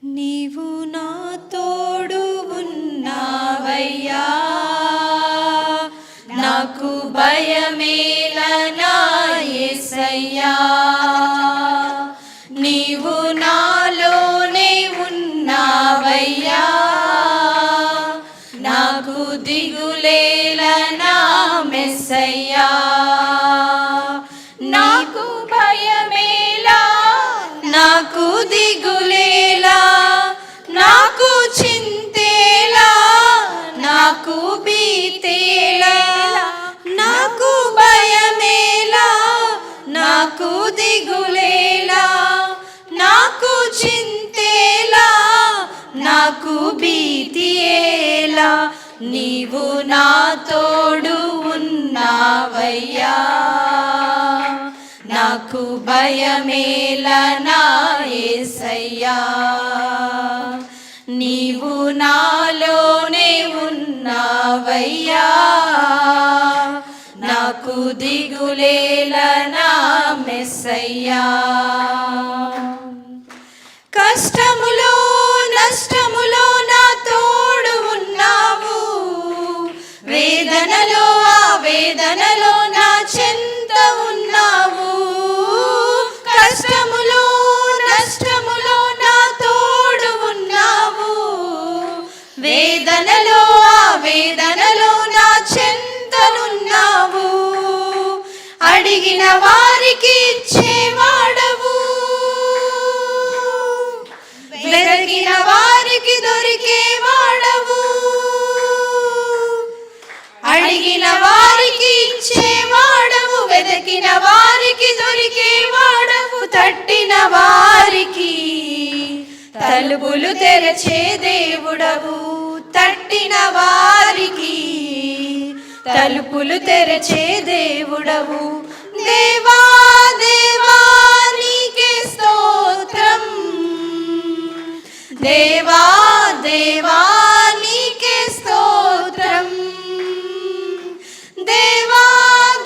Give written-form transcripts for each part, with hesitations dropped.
నీవు నా తోడు ఉన్నావయ్యా, నాకు భయమేలనా యేసయ్యా. నీవు నాలోనే ఉన్నావయ్యా, నాకు దిగులేలనా మెస్సయ్యా. నాకు భయమేలా, నాకు దిగులేలా, నాకు చింతేలా, నాకు భీతేలా. నాకు భయమేలా, నాకు దిగులేలా, నాకు చింతేలా, నాకు భీతియేలా. నీవు నా తోడు ఉన్నావయ్యా, నాకు భయమేలనా యేసయ్యా. నీవు నాలోనే ఉన్నావయ్యా, నాకు దిగులేలనా మెస్సయ్యా. కష్టములో నష్టములో నా తోడు ఉన్నావు, వేదనలో ఆవేదనలో నా చెంత ఉన్నావు. కష్టములో నష్టములో నా తోడు ఉన్నావు, వేదనలో ఆవేదనలో నా చెంతనున్నావు. అడిగిన వారికి ఇచ్చేవాడవు, వెతికిన వారికి దొరికేవాడవు. అడిగిన వారికి ఇచ్చేవాడవు, వెతికిన వారికి దొరికేవాడవు. తట్టిన వారికి తలుపులు తెరచే దేవుడవు, తట్టిన వారికి తలుపులు తెరచే దేవుడవు. దేవా దేవా నీకే స్తోత్రం, దేవా దేవా నీకే స్తోత్రం, దేవా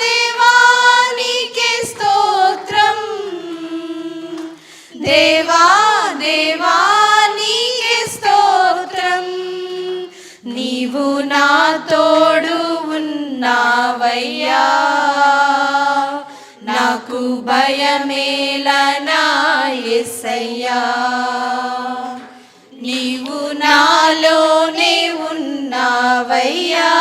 దేవా నీకే స్తోత్రం, దేవా దేవా నీకే స్తోత్రం. నీవు నా తోడు ఉన్నావయ్యా, నాకు భయమేలనా యేసయ్యా. నీవు నాలోనే ఉన్నావయ్యా,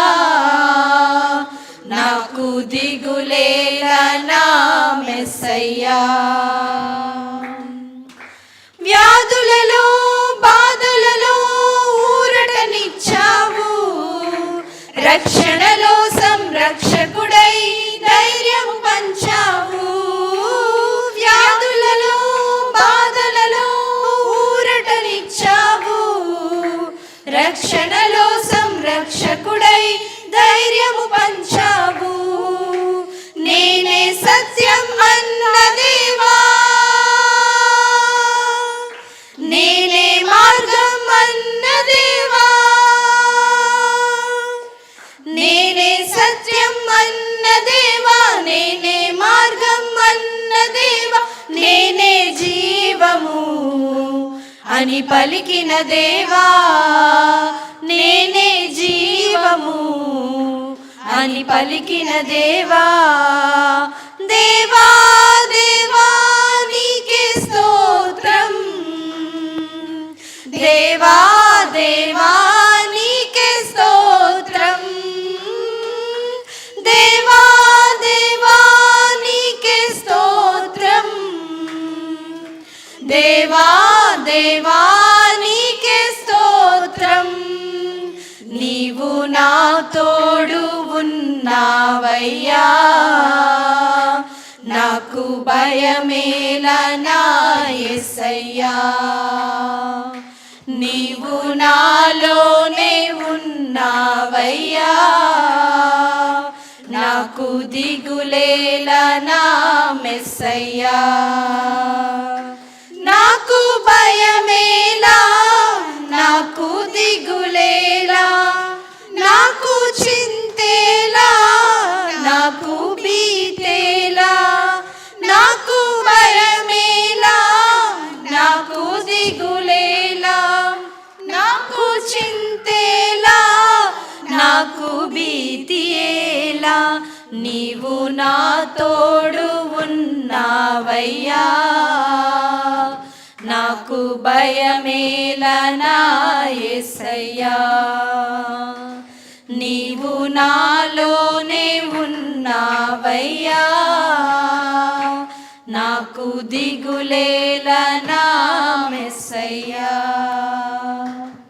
నాకు దిగులేలనా మెస్సయ్యా. వ్యాధులలో బాధలలో ఊరటనిచ్చావు, రక్షణలో సంరక్షకుడై ధైర్యం పంచావు. వ్యాధులలో బాధలలో ఊరటనిచ్చావు, రక్షణలో సంరక్షకుడై ధైర్యము పంచావు. నేనే సత్యం అన్న దేవా, నేనే మార్గం అన్న దేవా, నేనే సత్యం అన్న దేవా, నేనే మార్గం అన్న దేవా, నేనే జీవము అని పలికిన దేవా, నేనే జీవము అని పలికిన దేవా. దేవా దేవా నీకే స్తోత్రం, దేవా దేవా నీకే స్తోత్రం, దేవా దేవా నీకే స్తోత్రం, దేవా దేవా నీకే స్తోత్రం. నీవు నా తోడు ఉన్నావయ్యా, నాకు భయమేలనా యేసయ్యా. నీవు నాలోనే ఉన్నావయ్యా, నాకు దిగులేలనా మెస్సయ్యా. నాకు భయమేలా, నాకు దిగులేలా, నాకు చింతేలా, నాకు భీతేలా. నాకు భయమేలా, నాకు దిగులేలా, భయమేలా నీవు నా తోడు ఉన్నావయ్యా. నాకు భయమేలా నా యేసయ్యా. నీవు నాలోనే ఉన్నావయ్యా. నాకు దిగులేలా నా